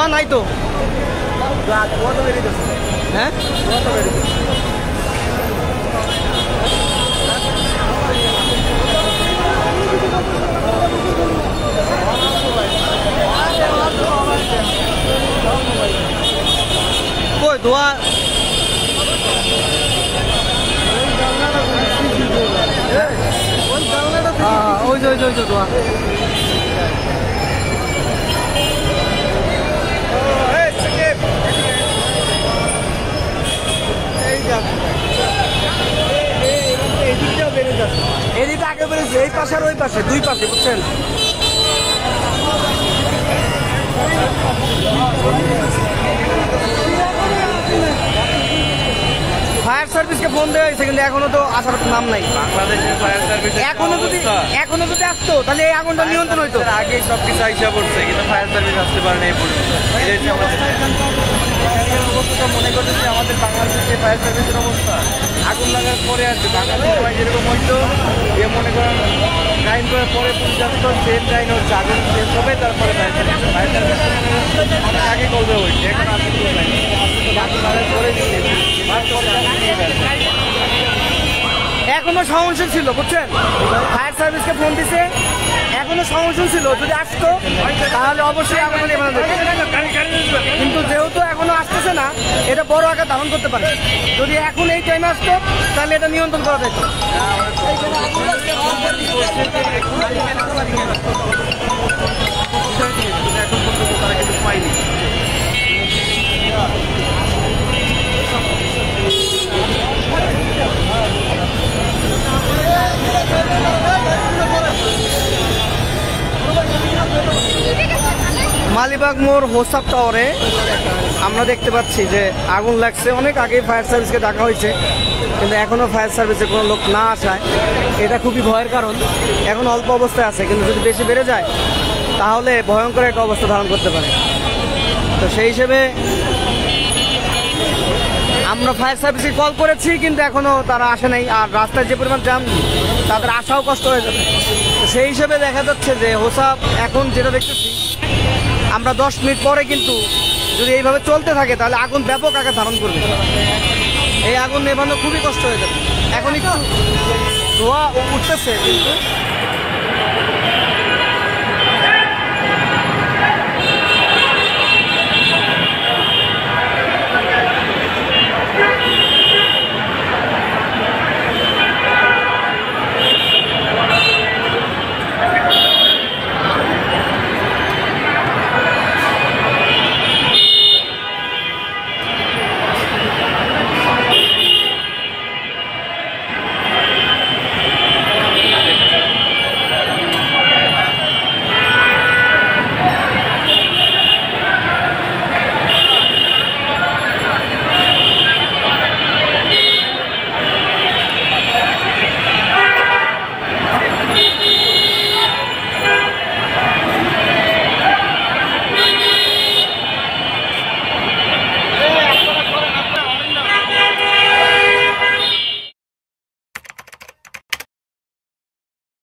ধোয়া নাই তো? হ্যাঁ কই ধোয়া? ওই যে ধোয়া। এদিকে আগে বেড়েছে, এই পাশে আর ওই পাশে, দুই পাশে, বুঝছেন? ফায়ার সার্ভিসকে ফোন দেওয়া হয়েছে কিন্তু এখনো তো আসার নাম নাই। বাংলাদেশের ফায়ার সার্ভিস এখনো যদি আসতো তাহলে এই আগুনটা নিয়ন্ত্রণ হইতো। আগে সবকিছু আইসা পড়ছে কিন্তু ফায়ার সার্ভিস আসতে পারে না এই পর্যন্ত। অবস্থা মনে করতেছে আমাদের বাংলাদেশের ফায়ার সার্ভিসের অবস্থা আগুন লাগার পরে আসবে। বাংলাদেশের সময় যেরকম হইতো যে মনে করেন টাইম করে পরে পর্যন্ত সেম টাইম হচ্ছে আগুন শেষ হবে তারপরে ফায়ার সার্ভিস অনেক আগে করবে হয়েছে। এখন আগুন আগুন লাগার পরে এখনো সহনশীল ছিল, বুঝছেন? ফায়ার সার্ভিসকে ফোন দিছে, এখনো সহনশীল ছিল। যদি আসতো তাহলে অবশ্যই আগুন নেভানো যেত, কিন্তু যেহেতু এখনো আসতেছে না, এটা বড় আকার ধারণ করতে পারে। যদি এখন এই টাইমে আসতো তাহলে এটা নিয়ন্ত্রণ করা যেত। এখন পর্যন্ত তারা কিন্তু পায়নি। মালিবাগ মোড় হোসাব টাওয়ারে আমরা দেখতে পাচ্ছি যে আগুন লাগছে। অনেক আগে ফায়ার সার্ভিসকে ডাকা হয়েছে কিন্তু এখনও ফায়ার সার্ভিসে কোনো লোক না আসায় এটা খুবই ভয়ের কারণ। এখন অল্প অবস্থায় আছে, কিন্তু যদি বেশি বেড়ে যায় তাহলে ভয়ঙ্কর একটা অবস্থা ধারণ করতে পারে। তো সেই হিসেবে আমরা ফায়ার সার্ভিসে কল করেছি কিন্তু এখনও তারা আসে নাই। আর রাস্তায় যে পরিমাণ জ্যাম, তাদের আসাও কষ্ট হয়ে যাবে। তো সেই হিসেবে দেখা যাচ্ছে যে হোসাব এখন যেটা দেখতেছি আমরা 10 মিনিট পরে কিন্তু যদি এইভাবে চলতে থাকে তাহলে আগুন ব্যাপক আকার ধারণ করবে। এই আগুন নেভানো খুবই কষ্ট হয়ে যাবে। এখন একটু ধোঁয়া উঠতেছে কিন্তু